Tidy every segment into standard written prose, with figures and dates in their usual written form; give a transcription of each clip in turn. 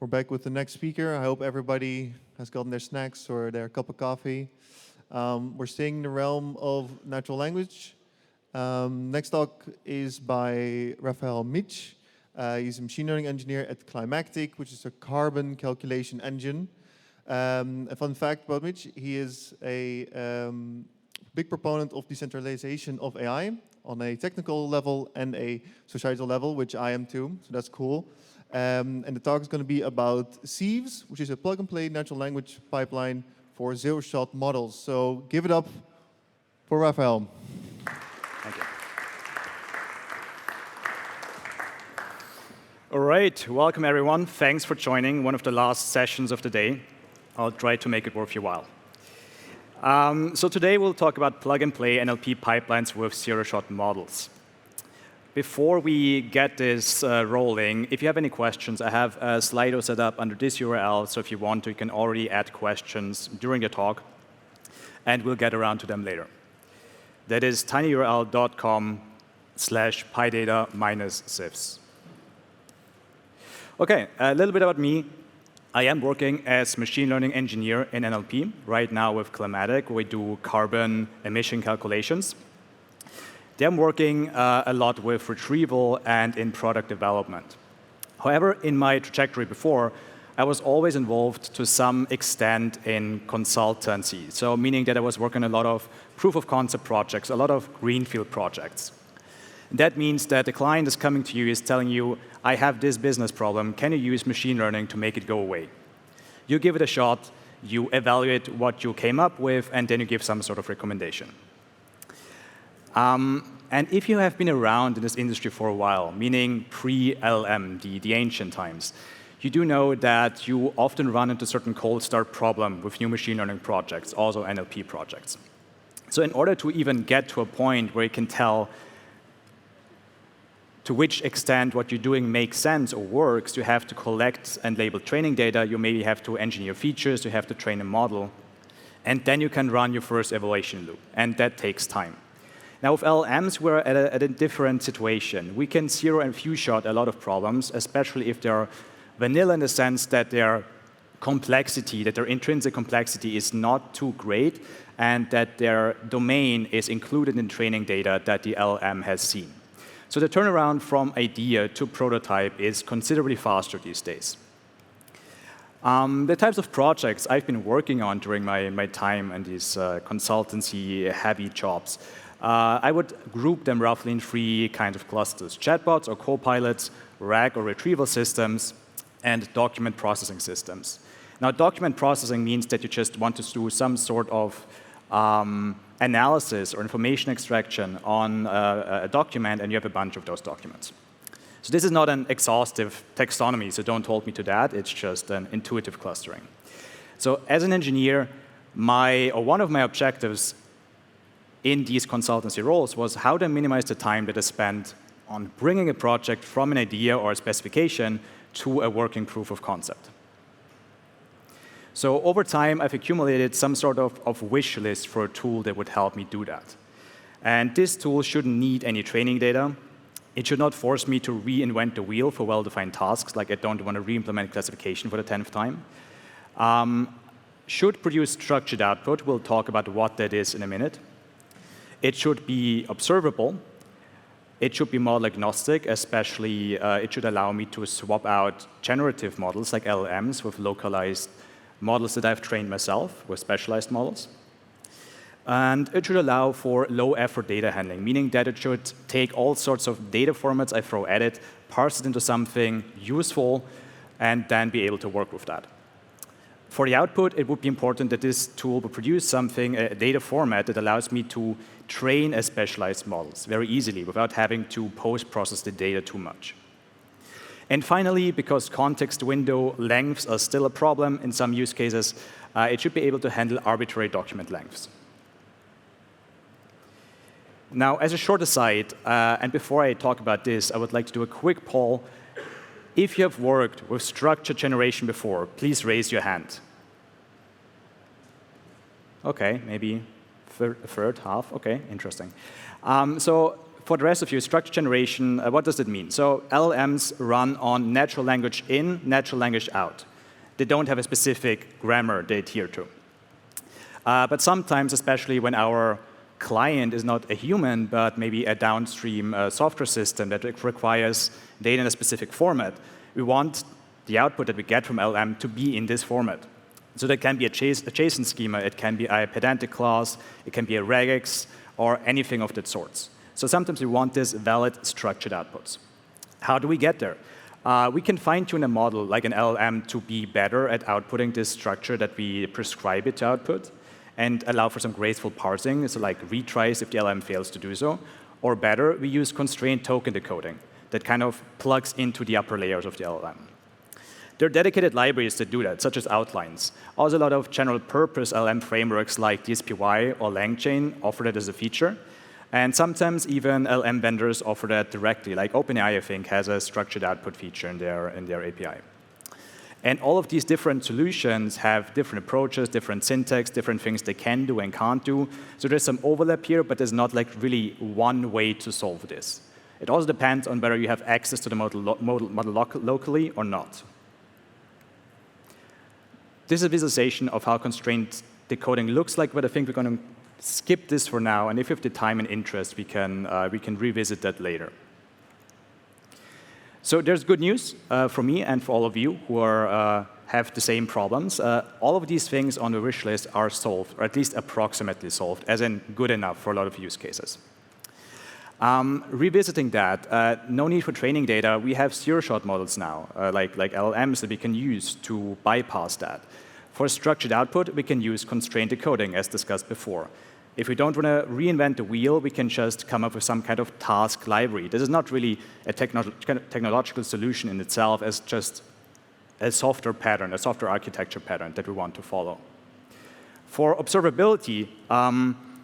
We're back with the next speaker. I hope everybody has gotten their snacks or their cup of coffee. We're staying in the realm of natural language. Next talk is by Raphael Mitsch. He's a machine learning engineer at Climactic, which is a carbon calculation engine. A fun fact about Mitsch, he is a big proponent of decentralization of AI on a technical level and a societal level, which I am too, so that's cool. And the talk is going to be about Sieves, which is a plug-and-play natural language pipeline for zero-shot models. So give it up for Raphael. Thank you. All right, welcome everyone. Thanks for joining one of the last sessions of the day. I'll try to make it worth your while. So today we'll talk about plug-and-play NLP pipelines with zero-shot models. Before we get this rolling, if you have any questions, I have a Slido set up under this URL, so if you want to, you can already add questions during the talk, and we'll get around to them later. That is tinyurl.com/PyData-Sieves. OK, a little bit about me. I am working as machine learning engineer in NLP. Right now with Climactic, we do carbon emission calculations. I'm working a lot with retrieval and in product development. However, in my trajectory before, I was always involved to some extent in consultancy. So meaning that I was working on a lot of proof of concept projects, a lot of greenfield projects. That means that the client is coming to you, is telling you, I have this business problem. Can you use machine learning to make it go away? You give it a shot, you evaluate what you came up with, and then you give some sort of recommendation. And if you have been around in this industry for a while, meaning pre-LLM, the ancient times, you do know that you often run into a certain cold start problem with new machine learning projects, also NLP projects. So in order to even get to a point where you can tell to which extent what you're doing makes sense or works, you have to collect and label training data. You maybe have to engineer features. You have to train a model. And then you can run your first evaluation loop. And that takes time. Now, with LLMs, we're at a different situation. We can zero and few shot a lot of problems, especially if they're vanilla in the sense that their complexity, that their intrinsic complexity is not too great, and that their domain is included in training data that the LLM has seen. So the turnaround from idea to prototype is considerably faster these days. The types of projects I've been working on during my time in these consultancy-heavy jobs, I would group them roughly in three kinds of clusters: chatbots or co-pilots, RAG or retrieval systems, and document processing systems. Now, document processing means that you just want to do some sort of analysis or information extraction on a document, and you have a bunch of those documents. So this is not an exhaustive taxonomy, so don't hold me to that. It's just an intuitive clustering. So as an engineer, one of my objectives in these consultancy roles was how to minimize the time that I spent on bringing a project from an idea or a specification to a working proof of concept. So over time, I've accumulated some sort of wish list for a tool that would help me do that. And this tool shouldn't need any training data. It should not force me to reinvent the wheel for well-defined tasks, like I don't want to re-implement classification for the 10th time. Should produce structured output. We'll talk about what that is in a minute. It should be observable. It should be model agnostic, especially it should allow me to swap out generative models like LLMs with localized models that I've trained myself with specialized models. And it should allow for low-effort data handling, meaning that it should take all sorts of data formats I throw at it, parse it into something useful, and then be able to work with that. For the output, it would be important that this tool would produce something, a data format that allows me to train a specialized models very easily without having to post-process the data too much. And finally, because context window lengths are still a problem in some use cases, it should be able to handle arbitrary document lengths. Now, as a short aside, and before I talk about this, I would like to do a quick poll. If you have worked with structured generation before, please raise your hand. OK, maybe a third, half. OK, interesting. So For the rest of you, structure generation, what does it mean? So LLMs run on natural language in, natural language out. They don't have a specific grammar they adhere to. But sometimes, especially when our client is not a human, but maybe a downstream software system that requires data in a specific format, we want the output that we get from LLM to be in this format. So that can be a JSON schema, it can be a pedantic clause, it can be a regex, or anything of that sort. So sometimes we want this valid structured outputs. How do we get there? We can fine-tune a model like an LLM to be better at outputting this structure that we prescribe it to output and allow for some graceful parsing, so like retries if the LLM fails to do so. Or better, we use constrained token decoding that kind of plugs into the upper layers of the LLM. There are dedicated libraries that do that, such as outlines. Also, a lot of general-purpose LLM frameworks like DSPy or LangChain offer that as a feature. And sometimes even LLM vendors offer that directly, like OpenAI, I think, has a structured output feature in their API. And all of these different solutions have different approaches, different syntax, different things they can do and can't do. So there's some overlap here, but there's not like really one way to solve this. It also depends on whether you have access to the model locally or not. This is a visualization of how constrained decoding looks like, but I think we're going to skip this for now, and if you have the time and interest, we can revisit that later. So there's good news for me and for all of you who have the same problems. All of these things on the wish list are solved, or at least approximately solved, as in good enough for a lot of use cases. Revisiting that, no need for training data. We have zero-shot models now, like LLMs that we can use to bypass that. For structured output, we can use constrained decoding, as discussed before. If we don't want to reinvent the wheel, we can just come up with some kind of task library. This is not really a technological solution in itself, as just a software pattern, a software architecture pattern that we want to follow. For observability,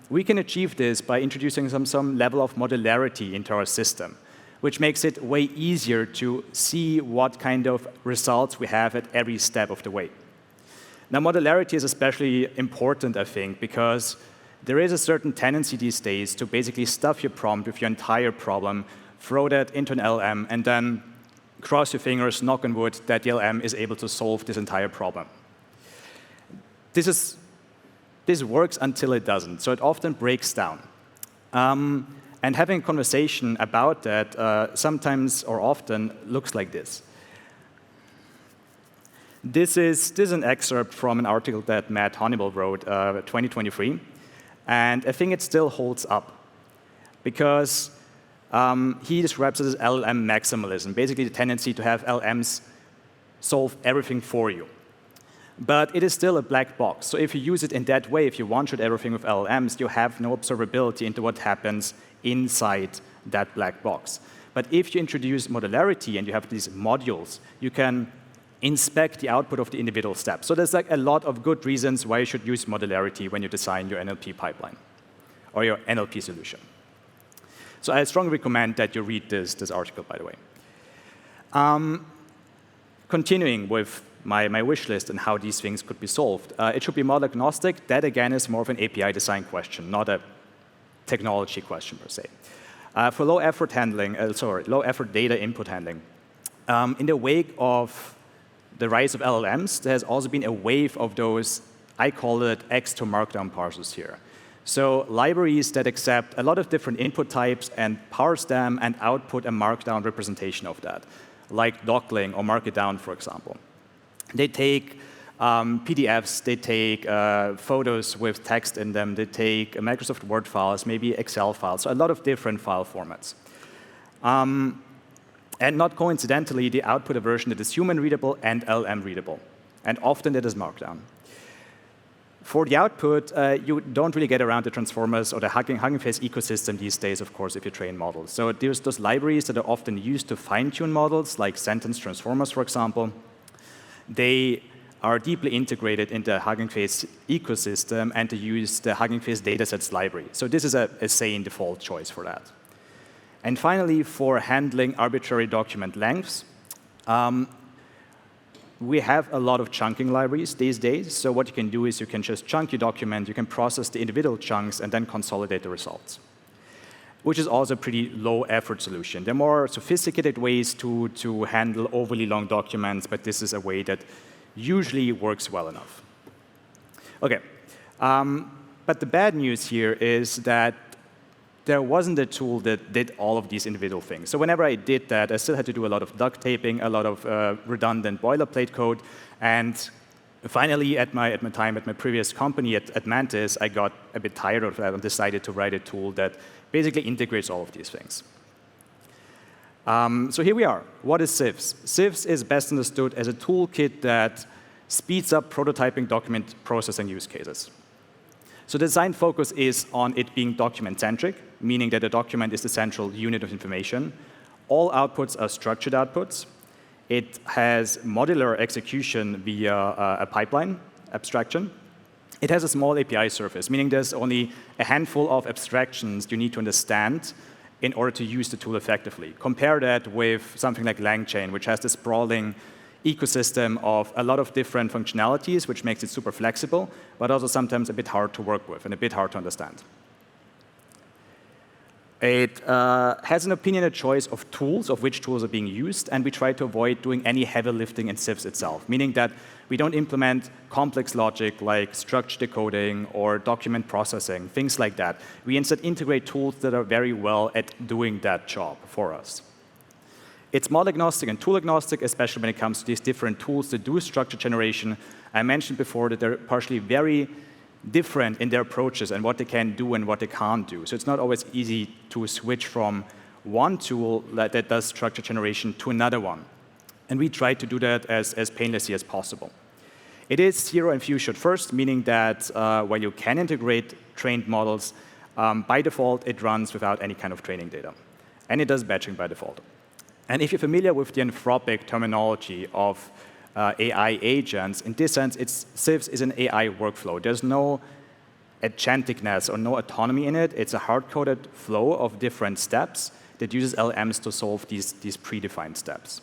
we can achieve this by introducing some level of modularity into our system, which makes it way easier to see what kind of results we have at every step of the way. Now, modularity is especially important, I think, because there is a certain tendency these days to basically stuff your prompt with your entire problem, throw that into an LLM, and then cross your fingers, knock on wood, that the LLM is able to solve this entire problem. This works until it doesn't, so it often breaks down. And having a conversation about that sometimes or often looks like this. This is an excerpt from an article that Matt Honeywell wrote 2023. And I think it still holds up, because he describes it as LLM maximalism, basically the tendency to have LLMs solve everything for you. But it is still a black box. So if you use it in that way, if you one-shot everything with LLMs, you have no observability into what happens inside that black box. But if you introduce modularity and you have these modules, you can inspect the output of the individual steps. So there's like a lot of good reasons why you should use modularity when you design your NLP pipeline or your NLP solution. So I strongly recommend that you read this article, by the way. Continuing with my wish list and how these things could be solved. It should be model agnostic. That, again, is more of an API design question, not a technology question, per se. For low-effort data input handling. In the wake of the rise of LLMs, there has also been a wave of those, I call it X to Markdown parsers here. So libraries that accept a lot of different input types and parse them and output a Markdown representation of that, like Docling or Markdown, for example. They take PDFs, they take photos with text in them, they take Microsoft Word files, maybe Excel files, so a lot of different file formats. And not coincidentally, they output a version that is human-readable and LLM-readable. And often that is Markdown. For the output, you don't really get around the transformers or the Hugging Face ecosystem these days, of course, if you train models. So there's those libraries that are often used to fine-tune models, like sentence transformers, for example. They are deeply integrated into the Hugging Face ecosystem, and they use the Hugging Face datasets library. So this is a sane default choice for that. And finally, for handling arbitrary document lengths, we have a lot of chunking libraries these days. So what you can do is you can just chunk your document, you can process the individual chunks, and then consolidate the results. which is also a pretty low-effort solution. There are more sophisticated ways to handle overly long documents, but this is a way that usually works well enough. OK, but the bad news here is that there wasn't a tool that did all of these individual things. So whenever I did that, I still had to do a lot of duct taping, a lot of redundant boilerplate code. And finally, at my time at my previous company at Mantis, I got a bit tired of that and decided to write a tool that basically integrates all of these things. So here we are. What is Sieves? Sieves is best understood as a toolkit that speeds up prototyping document processing use cases. So the design focus is on it being document-centric, meaning that a document is the central unit of information. All outputs are structured outputs. It has modular execution via a pipeline abstraction. It has a small API surface, meaning there's only a handful of abstractions you need to understand in order to use the tool effectively. Compare that with something like LangChain, which has this sprawling ecosystem of a lot of different functionalities, which makes it super flexible, but also sometimes a bit hard to work with and a bit hard to understand. It has an opinionated choice of tools, of which tools are being used, and we try to avoid doing any heavy lifting in Sieves itself, meaning that we don't implement complex logic like structure decoding or document processing, things like that. We instead integrate tools that are very well at doing that job for us. It's model agnostic and tool agnostic, especially when it comes to these different tools that do structure generation. I mentioned before that they're partially very different in their approaches and what they can do and what they can't do. So it's not always easy to switch from one tool that does structure generation to another one. And we try to do that as painlessly as possible. It is zero and few should first, meaning that while you can integrate trained models, by default, it runs without any kind of training data. And it does batching by default. And if you're familiar with the Anthropic terminology of AI agents, in this sense, Sieves is an AI workflow. There's no agenticness or no autonomy in it. It's a hard-coded flow of different steps that uses LLMs to solve these predefined steps.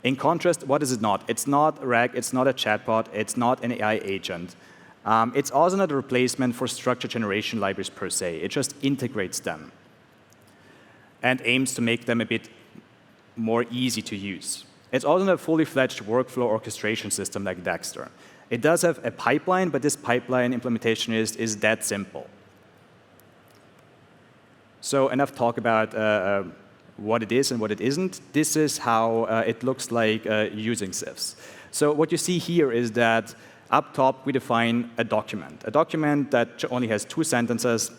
In contrast, what is it not? It's not RAG, it's not a chatbot, it's not an AI agent. It's also not a replacement for structure generation libraries per se. It just integrates them and aims to make them a bit more easy to use. It's also not a fully fledged workflow orchestration system like Dexter. It does have a pipeline, but this pipeline implementation is that simple. So enough talk about what it is and what it isn't. This is how it looks like using Sieves. So what you see here is that up top, we define a document that only has 2 sentences,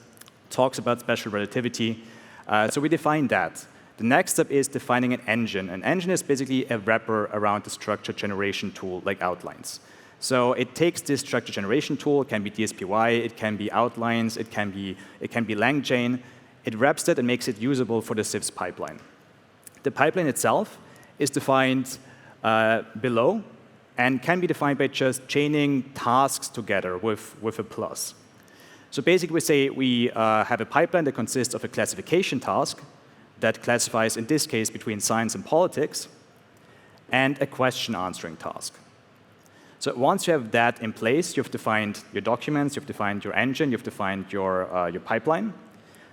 talks about special relativity. So we define that. The next step is defining an engine. An engine is basically a wrapper around the structure generation tool, like outlines. So it takes this structure generation tool. It can be DSPy, it can be outlines, it can be LangChain. It wraps it and makes it usable for the Sieves pipeline. The pipeline itself is defined below and can be defined by just chaining tasks together with a plus. So basically, we say we have a pipeline that consists of a classification task that classifies, in this case, between science and politics, and a question answering task. So once you have that in place, you've defined your documents, you've defined your engine, you've defined your pipeline.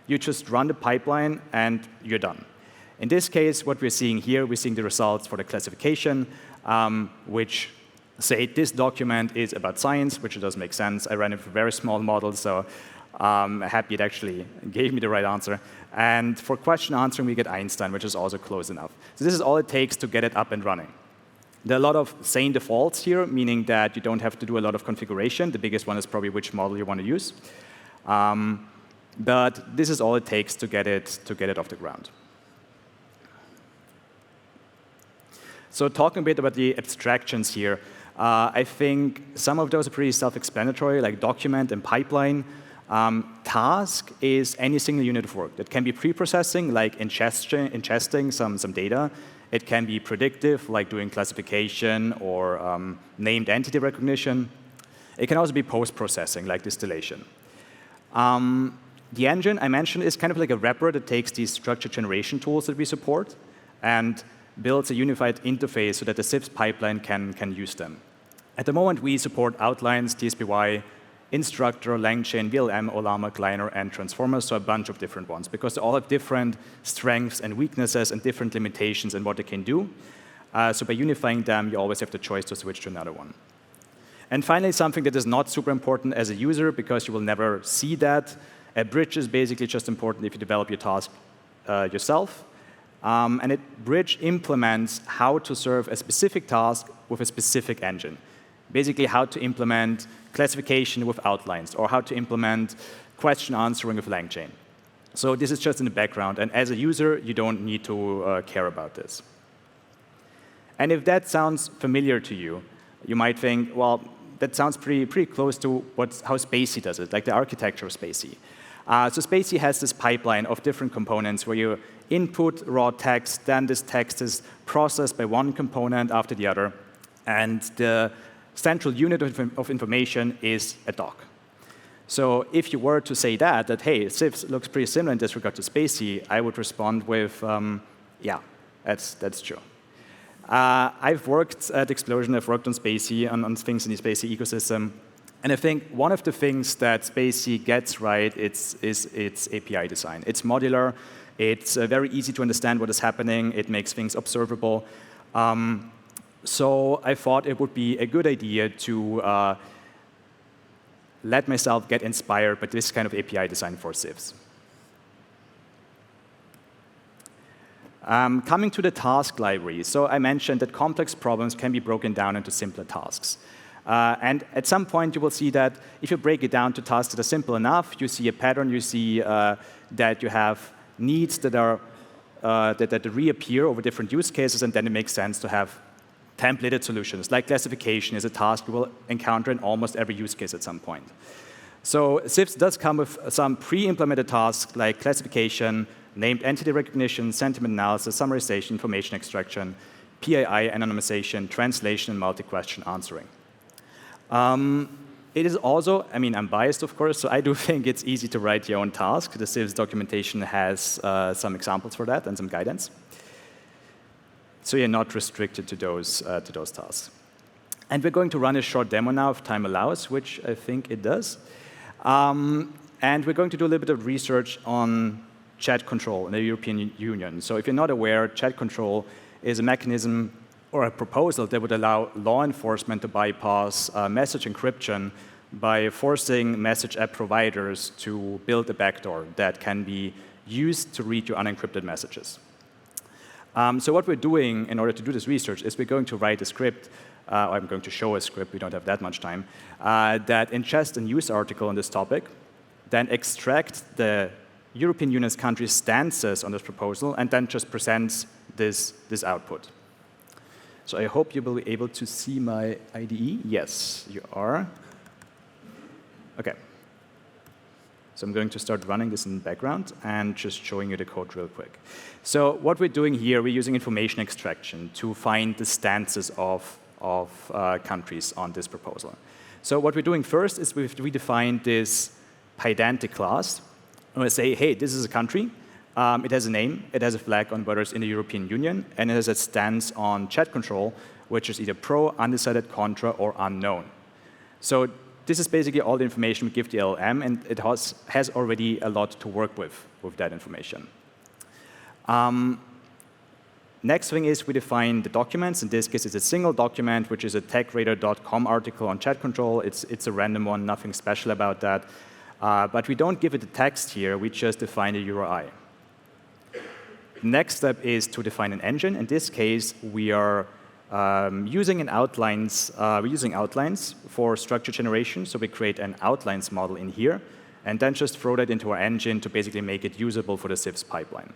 You just run the pipeline, and you're done. In this case, what we're seeing here, we're seeing the results for the classification, which say this document is about science, which does make sense. I ran it for very small models, so I'm happy it actually gave me the right answer. And for question answering, we get Einstein, which is also close enough. So this is all it takes to get it up and running. There are a lot of sane defaults here, meaning that you don't have to do a lot of configuration. The biggest one is probably which model you want to use. But this is all it takes to get it off the ground. So talking a bit about the abstractions here, I think some of those are pretty self-explanatory, like document and pipeline. Task is any single unit of work. That can be pre-processing, like ingesting some data. It can be predictive, like doing classification or named entity recognition. It can also be post-processing, like distillation. The engine I mentioned is kind of like a wrapper that takes these structure generation tools that we support and builds a unified interface so that the Sieves pipeline can use them. At the moment, we support outlines, DSPy, instructor, LangChain, vLLM, Ollama, Kleiner, and transformers, so a bunch of different ones, because they all have different strengths and weaknesses and different limitations in what they can do. So by unifying them, you always have the choice to switch to another one. And finally, something that is not super important as a user, because you will never see that. A bridge is basically just important if you develop your task yourself. And a bridge implements how to serve a specific task with a specific engine. Basically, how to implement classification with outlines, or how to implement question answering with LangChain. So this is just in the background. And as a user, you don't need to care about this. And if that sounds familiar to you, you might think, well, that sounds pretty close to how Spacey does it, like the architecture of Spacey. So Spacey has this pipeline of different components where you input raw text, then this text is processed by one component after the other, and the central unit of information is a doc. So if you were to say that hey, Sieves looks pretty similar in this regard to Spacey, I would respond with, yeah, that's true. I've worked at Explosion, I've worked on Spacey, on things in the Spacey ecosystem. And I think one of the things that Spacey gets right is its API design. It's modular. It's very easy to understand what is happening. It makes things observable. So I thought it would be a good idea to let myself get inspired by this kind of API design for Sieves. Coming to the task library. So I mentioned that complex problems can be broken down into simpler tasks. And at some point, you will see that if you break it down to tasks that are simple enough, you see a pattern. You see that you have needs that are that reappear over different use cases, and then it makes sense to have templated solutions. Like classification is a task you will encounter in almost every use case at some point. So Sieves does come with some pre-implemented tasks like classification, named entity recognition, sentiment analysis, summarization, information extraction, PII anonymization, translation, and multi-question answering. It is also, I mean, I'm biased, of course, so I do think it's easy to write your own task. The Sieves documentation has some examples for that and some guidance. So you're not restricted to those tasks. And we're going to run a short demo now, if time allows, which I think it does. And we're going to do a little bit of research on chat control in the European Union. So if you're not aware, chat control is a mechanism or a proposal that would allow law enforcement to bypass message encryption by forcing message app providers to build a backdoor that can be used to read your unencrypted messages. So what we're doing in order to do this research is we're going to write a script, or I'm going to show a script, we don't have that much time, that ingests a news article on this topic, then extract the European Union's country's stances on this proposal, and then just presents this output. So I hope you will be able to see my IDE. Yes, you are. OK. So I'm going to start running this in the background and just showing you the code real quick. So what we're doing here, we're using information extraction to find the stances of countries on this proposal. So what we're doing first is we define this PyData class. And we say, hey, this is a country. It has a name. It has a flag on whether it's in the European Union. And it has a stance on chat control, which is either pro, undecided, contra, or unknown. So this is basically all the information we give the LLM, and it has already a lot to work with that information. Next thing is we define the documents. In this case, it's a single document, which is a techradar.com article on chat control. It's a random one, nothing special about that. But we don't give it the text here. We just define the URI. Next step is to define an engine. In this case, we are using outlines for structure generation. So we create an outlines model in here, and then just throw that into our engine to basically make it usable for the Sieves pipeline.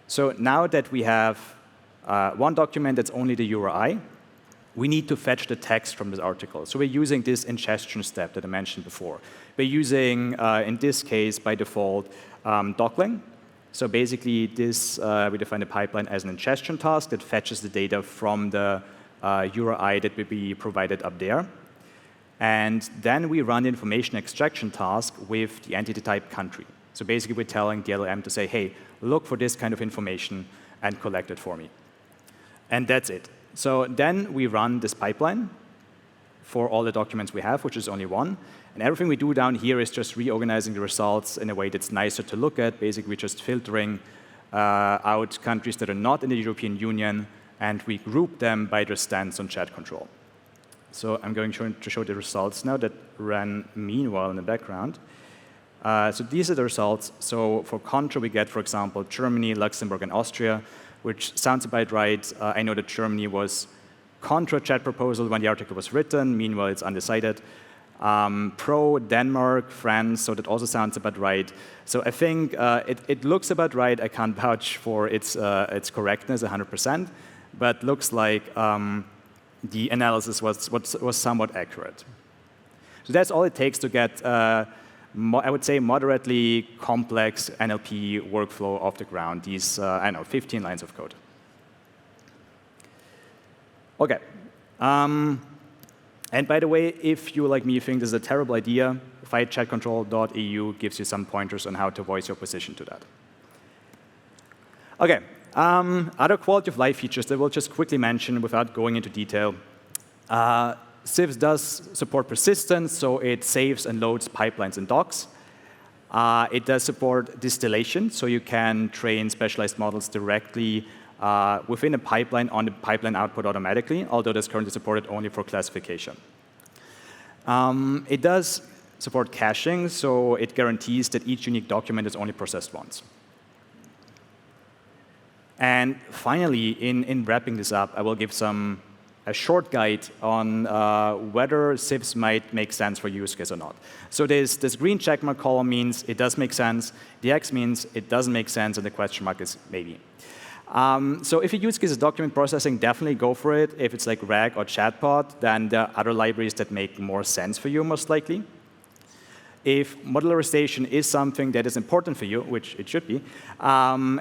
So now that we have one document that's only the URI, we need to fetch the text from this article. So we're using this ingestion step that I mentioned before. We're using, in this case, by default, docling. So basically, this we define the pipeline as an ingestion task that fetches the data from the URI that will be provided up there. And then we run the information extraction task with the entity type country. So basically, we're telling the LLM to say, hey, look for this kind of information and collect it for me. And that's it. So then we run this pipeline. for all the documents we have, which is only one. And everything we do down here is just reorganizing the results in a way that's nicer to look at. Basically, we're just filtering out countries that are not in the European Union, and we group them by their stance on chat control. So I'm going to show the results now that ran meanwhile in the background. So these are the results. So for contra, we get, for example, Germany, Luxembourg, and Austria, which sounds about right. I know that Germany was contra chat proposal when the article was written. Meanwhile, it's undecided. Pro Denmark, France, so that also sounds about right. So I think it looks about right. I can't vouch for its correctness 100%, but looks like the analysis was somewhat accurate. So that's all it takes to get, I would say, moderately complex NLP workflow off the ground. These, I don't know, 15 lines of code. OK. And by the way, if you, like me, think this is a terrible idea, fightchatcontrol.eu gives you some pointers on how to voice your position to that. OK. Other quality of life features that we'll just quickly mention without going into detail. Sieves does support persistence, so it saves and loads pipelines and docs. It does support distillation, so you can train specialized models directly within a pipeline on the pipeline output automatically, although that's currently supported only for classification. It does support caching, so it guarantees that each unique document is only processed once. And finally, in wrapping this up, I will give a short guide on whether Sieves might make sense for use case or not. So this green checkmark column means it does make sense. The X means it doesn't make sense, and the question mark is maybe. So if your use case is document processing, definitely go for it. If it's like RAG or Chatbot, then there are other libraries that make more sense for you, most likely. If modularization is something that is important for you, which it should be,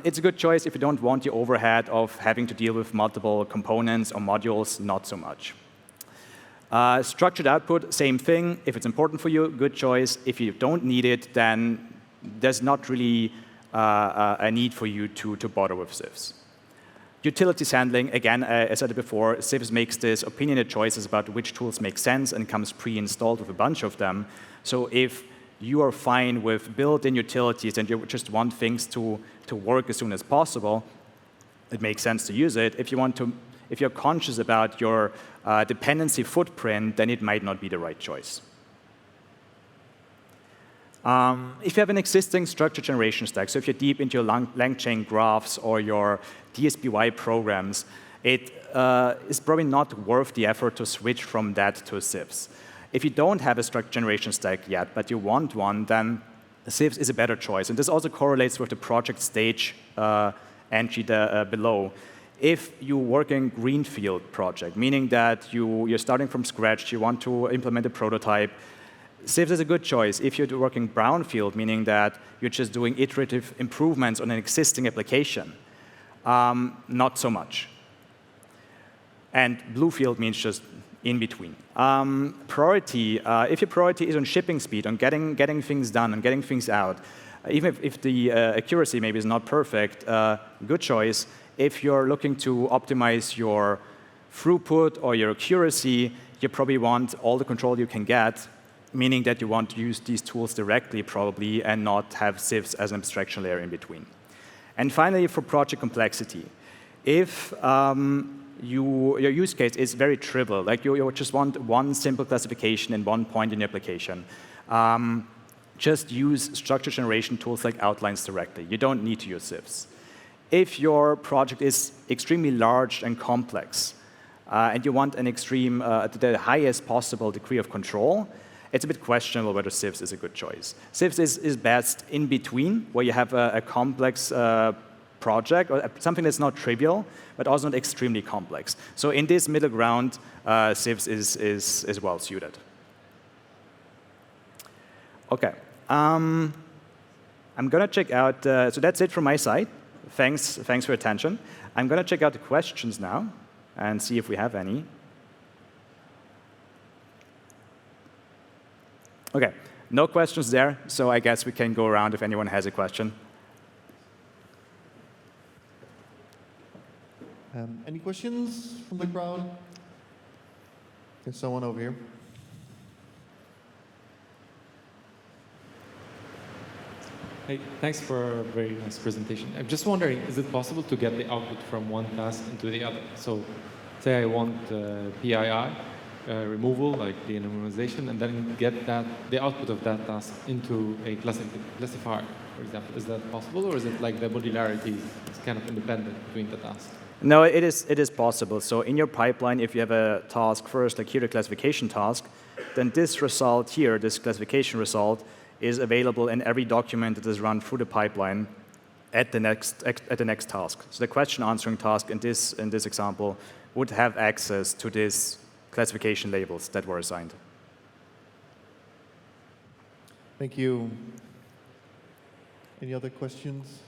it's a good choice if you don't want the overhead of having to deal with multiple components or modules, not so much. Structured output, same thing. If it's important for you, good choice. If you don't need it, then there's not really a need for you to bother with Sieves. Utilities handling, again, as I said before, Sieves makes this opinionated choices about which tools make sense and comes pre-installed with a bunch of them. So if you are fine with built-in utilities and you just want things to work as soon as possible, it makes sense to use it. If you're conscious about your dependency footprint, then it might not be the right choice. If you have an existing structure generation stack, so if you're deep into your LangChain graphs or your DSPy programs, it is probably not worth the effort to switch from that to Sieves. If you don't have a structure generation stack yet, but you want one, then Sieves is a better choice. And this also correlates with the project stage entry below. If you work in greenfield project, meaning that you're starting from scratch, you want to implement a prototype, Sieves is a good choice. If you're working brownfield, meaning that you're just doing iterative improvements on an existing application, not so much. And bluefield means just in between. Priority, if your priority is on shipping speed, on getting things done, on getting things out, even if the accuracy maybe is not perfect, good choice. If you're looking to optimize your throughput or your accuracy, you probably want all the control you can get, meaning that you want to use these tools directly probably and not have Sieves as an abstraction layer in between. And finally, for project complexity, if your use case is very trivial, like you just want one simple classification in one point in your application, just use structure generation tools like outlines directly. You don't need to use Sieves. If your project is extremely large and complex, and you want an extreme, the highest possible degree of control, it's a bit questionable whether Sieves is a good choice. Sieves is best in between, where you have a complex project, or something that's not trivial, but also not extremely complex. So in this middle ground, Sieves is well suited. OK. I'm going to check out, so that's it from my side. Thanks for your attention. I'm going to check out the questions now and see if we have any. OK, no questions there, so I guess we can go around if anyone has a question. Any questions from the crowd? There's someone over here. Hey, thanks for a very nice presentation. I'm just wondering, is it possible to get the output from one task into the other? So, say I want PII removal, like the anonymization, and then get the output of that task into a classifier, for example. Is that possible, or is it like the modularity is kind of independent between the tasks? No, it is possible. So in your pipeline, if you have a task first, like here the classification task, then this result here, this classification result, is available in every document that is run through the pipeline at the next task. So the question answering task in this example would have access to these classification labels that were assigned. Thank you. Any other questions?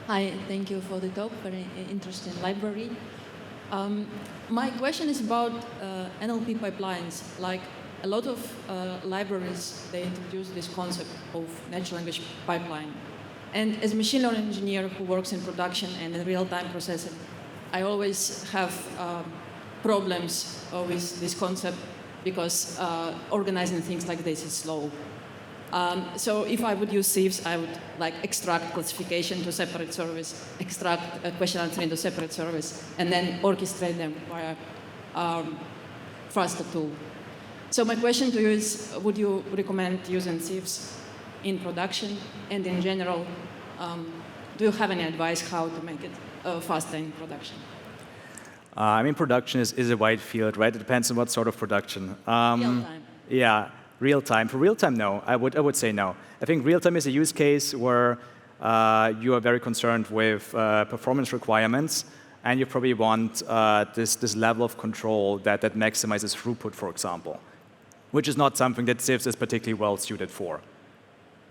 Hi, thank you for the talk. Very interesting library. My question is about NLP pipelines. Like a lot of libraries, they introduce this concept of natural language pipeline. And as a machine learning engineer who works in production and in real-time processing, I always have problems with this concept because organizing things like this is slow. So if I would use Sieves, I would like extract classification to separate service, extract question answering to separate service, and then orchestrate them via faster tool. So my question to you is, would you recommend using Sieves in production? And in general, do you have any advice how to make it faster in production? I mean, production is a wide field, right? It depends on what sort of production. Real time. Yeah. Real time. For real time, no. I would say no. I think real time is a use case where you are very concerned with performance requirements, and you probably want this level of control that maximizes throughput, for example, which is not something that Sieves is particularly well suited for.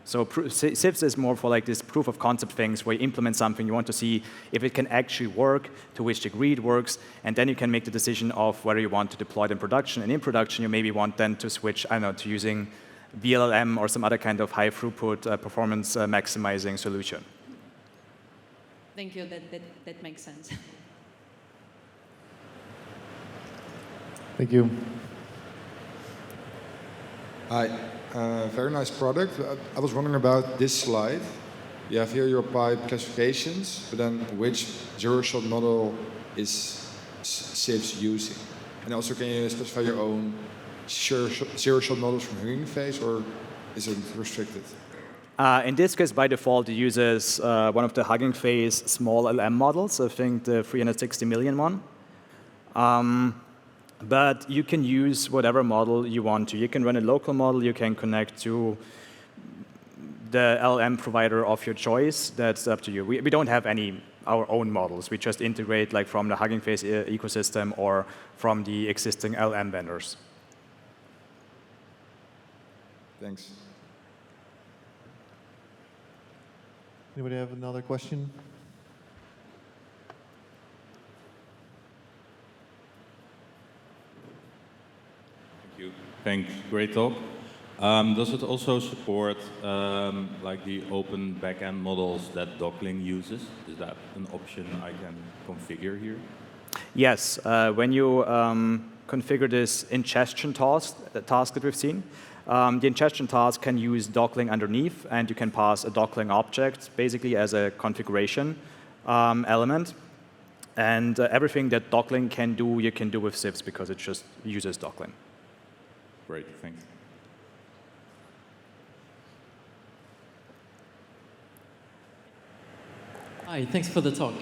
So Sieves is more for like this proof of concept things where you implement something, you want to see if it can actually work, to which degree it works, and then you can make the decision of whether you want to deploy it in production. And in production, you maybe want then to switch, I don't know, to using vLLM or some other kind of high throughput performance maximizing solution. Thank you, that makes sense. Thank you. Hi. Very nice product. I was wondering about this slide. You have here your pipe classifications, but then which zero-shot model is Sieves using? And also, can you specify your own zero-shot models from Hugging Face, or is it restricted? In this case, by default, it uses one of the Hugging Face small LM models, I think the 360 million one. But you can use whatever model you want to. You can run a local model, you can connect to the LM provider of your choice. That's up to you. We don't have our own models. We just integrate like from the Hugging Face ecosystem or from the existing LM vendors. Thanks. Anybody have another question? Thanks, great talk. Does it also support like the open backend models that Docling uses? Is that an option I can configure here? Yes, when you configure this ingestion task that we've seen, the ingestion task can use Docling underneath, and you can pass a Docling object basically as a configuration element. And everything that Docling can do, you can do with Sieves because it just uses Docling. Great, thanks. Hi, thanks for the talk.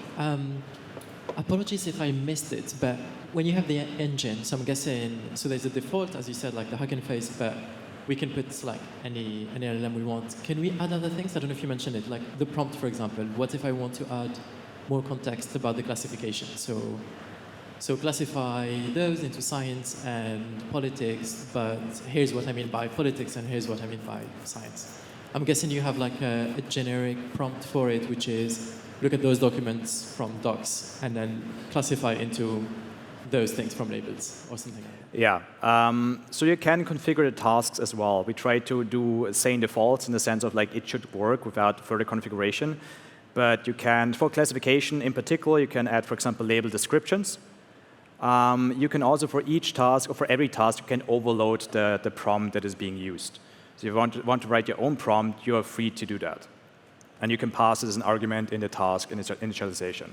Apologies if I missed it, but when you have the engine, so I'm guessing, so there's a default, as you said, like the Hugging Face, but we can put like any LLM we want. Can we add other things? I don't know if you mentioned it, like the prompt, for example. What if I want to add more context about the classification? So classify those into science and politics, but here's what I mean by politics and here's what I mean by science. I'm guessing you have like a generic prompt for it, which is look at those documents from docs and then classify into those things from labels or something like that. Yeah, so you can configure the tasks as well. We try to do sane defaults in the sense of like it should work without further configuration. But you can, for classification in particular, you can add, for example, label descriptions. You can also, for each task, or for every task, you can overload the prompt that is being used. So if you want to write your own prompt, you are free to do that. And you can pass it as an argument in the task initialization.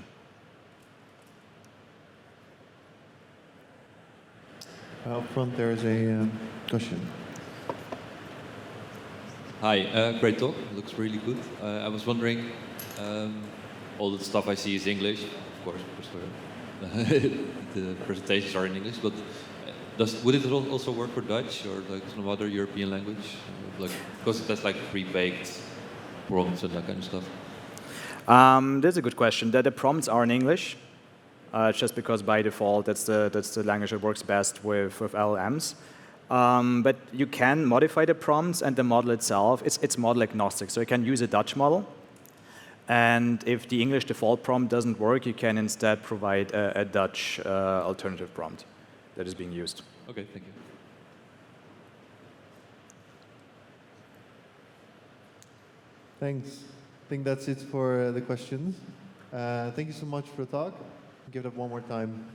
Up front, there is a question. Hi, great talk. Looks really good. I was wondering, all the stuff I see is English, of course the presentations are in English, but would it also work for Dutch or like some other European language? Like, because it has like pre-baked prompts and that kind of stuff. That's a good question. The prompts are in English, just because by default that's the language that works best with LLMs. But you can modify the prompts, and the model itself, it's model agnostic. So you can use a Dutch model. And if the English default prompt doesn't work, you can instead provide a Dutch alternative prompt that is being used. Okay, thank you. Thanks. I think that's it for the questions. Thank you so much for the talk. Give it up one more time.